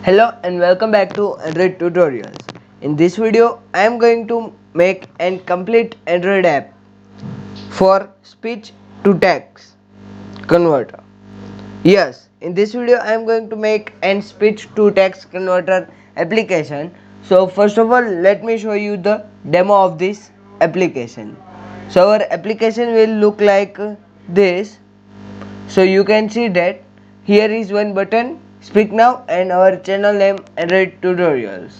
Hello and welcome back to Android tutorials. In this video I am going to make and complete Android app for speech to text converter. Yes, in this video I am going to make and speech to text converter application. So first of all let me show you the demo of this application. So our application will look like this. So you can see that here is one button, speak now, and our channel name Android tutorials.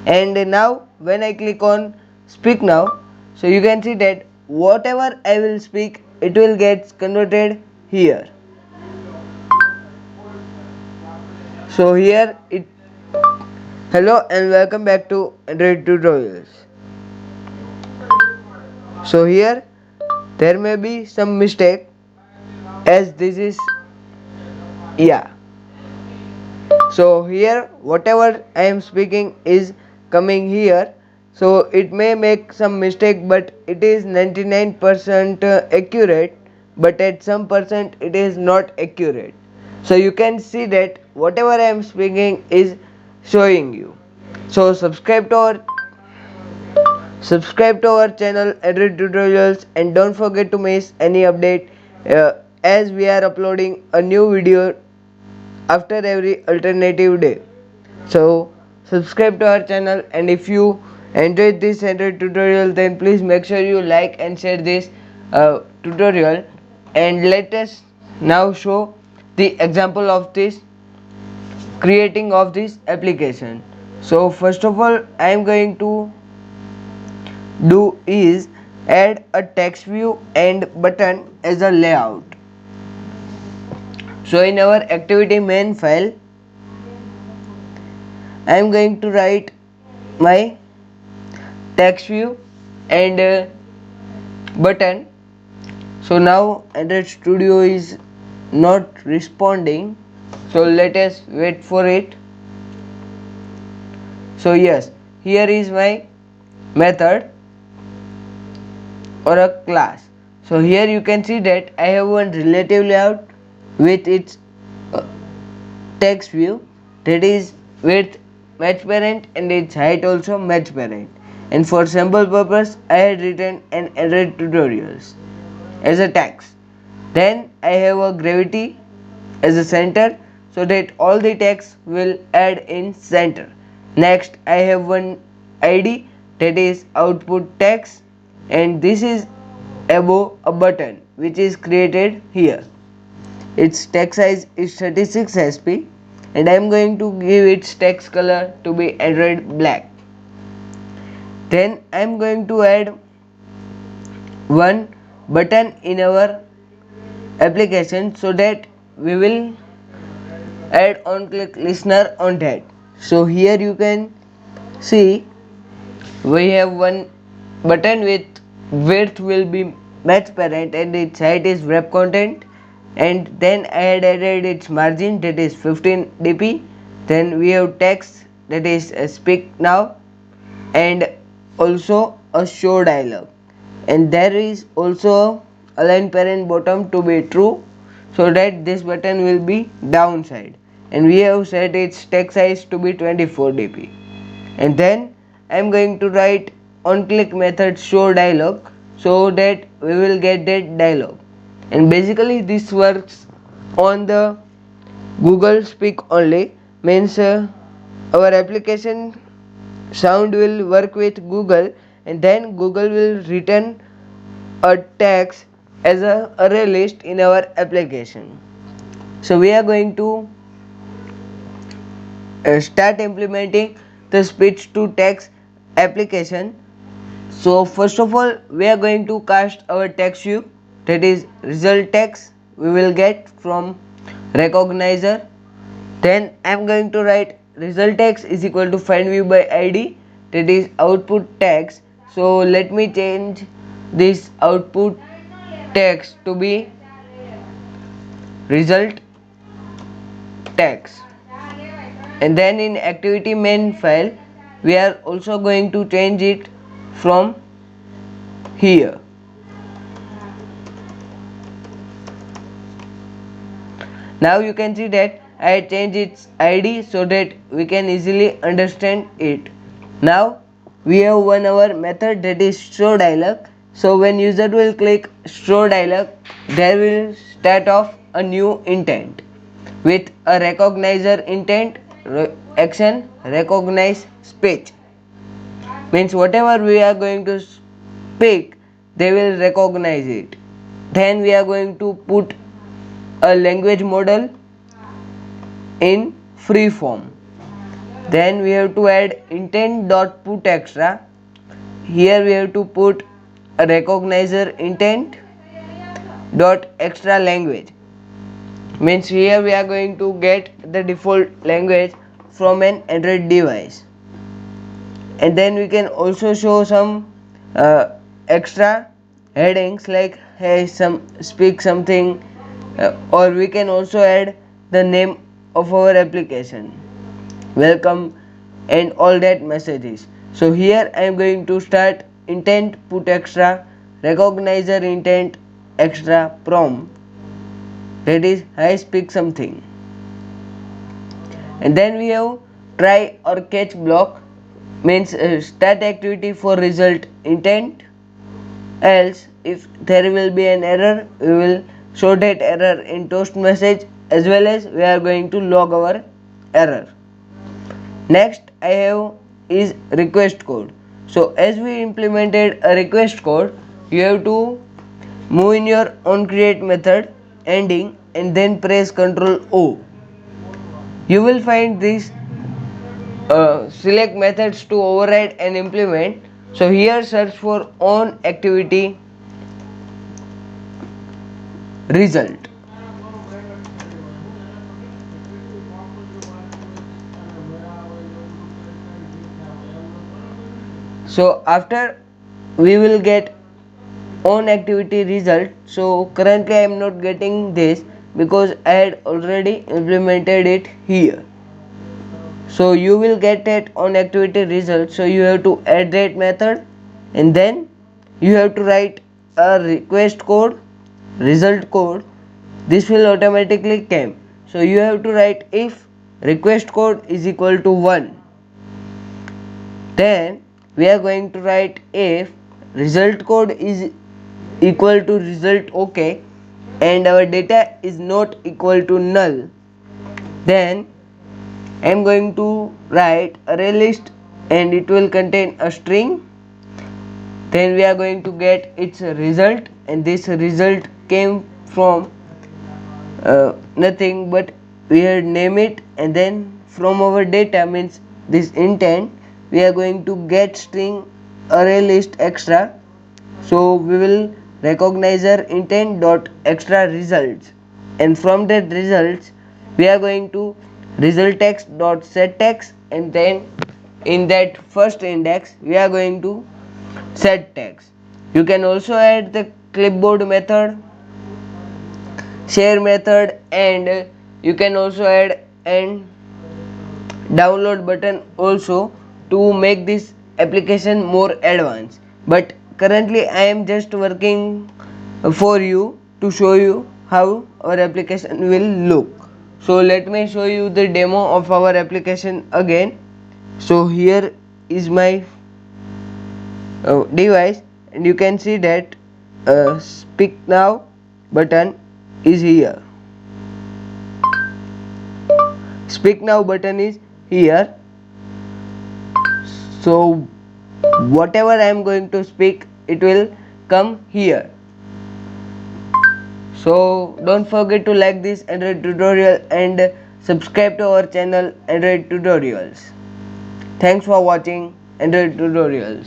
And now when I click on speak now, so you can see that whatever I will speak it will get converted here. So here it hello and welcome back to Android tutorials. So here there may be some mistake as this is yeah. So here whatever I am speaking is coming here, so it may make some mistake but it is 99% accurate, but at some percent it is not accurate. So you can see that whatever I am speaking is showing you. So subscribe to our channel Android tutorials and don't forget to miss any update as we are uploading a new video after every alternative day. So subscribe to our channel, and if you enjoyed this Android tutorial then please make sure you like and share this tutorial. And let us now show the example of this creating of this application. So first of all I am going to do is add a text view and button as a layout. So in our activity main file I am going to write my text view and button. So now Android Studio is not responding, so let us wait for it. So yes, here is my method or a class. So here you can see that I have one relative layout with its text view, that is width match parent and its height also match parent. And for sample purpose I had written an Android tutorials as a text. Then I have a gravity as a center so that all the text will add in center. Next I have one ID, that is output text, and this is above a button which is created here. Its text size is 36 sp and I am going to give its text color to be Android black. Then I am going to add one button in our application so that we will add on click listener on that. So here you can see we have one button with width will be match parent and its height is web content, and then I had added its margin, that is 15 dp. Then we have text, that is speak now, and also a show dialog, and there is also align parent bottom to be true so that this button will be downside, and we have set its text size to be 24 dp. And then I am going to write on click method show dialog so that we will get that dialog. And basically this works on the Google Speak only, means our application sound will work with Google, and then Google will return a text as a array list in our application. So we are going to start implementing the speech to text application. So first of all we are going to cast our text view, that is result text we will get from recognizer. Then I am going to write result text is equal to find view by id, that is output text. So let me change this output text to be result text. And then in activity main file we are also going to change it from here. Now you can see that I change its ID so that we can easily understand it. Now we have one our method, that is show dialog. So when user will click show dialog, there will start off a new intent with a recognizer intent action recognize speech. Means whatever we are going to speak, they will recognize it. Then we are going to put a language model in free form. Then we have to add intent dot put extra. Here we have to put a recognizer intent dot extra language. Means here we are going to get the default language from an Android device. And then we can also show some extra headings like hey some speak something, or we can also add the name of our application, welcome, and all that messages. So here I am going to start intent put extra recognizer intent extra prom, that is I speak something. And then we have try or catch block, means start activity for result intent, else if there will be an error we will show that error in toast message, as well as we are going to log our error. Next I have is request code. So as we implemented a request code, you have to move in your on create method ending and then press Ctrl O. You will find this select methods to override and implement. So here search for on activity result. So after we will get on activity result. So currently I am not getting this because I had already implemented it here. So you will get that on activity result. So you have to add that method and then you have to write a request code result code. This will automatically come. So you have to write if request code is equal to 1. Then we are going to write if result code is equal to result OK and our data is not equal to null. Then I am going to write array list and it will contain a string. Then we are going to get its result, and this result came from nothing but we had name it, and then from our data means this intent we are going to get string array list extra. So we will recognizer intent dot extra results, and from that results we are going to result text dot set text, and then in that first index we are going to set text. You can also add the clipboard method, share method, and you can also add an download button also to make this application more advanced. But currently I am just working for you to show you how our application will look. So let me show you the demo of our application again. So here is my device, and you can see that speak now button is here. Speak now button is here. So whatever I am going to speak, it will come here. So don't forget to like this Android tutorial and subscribe to our channel Android Tutorials. Thanks for watching Android Tutorials.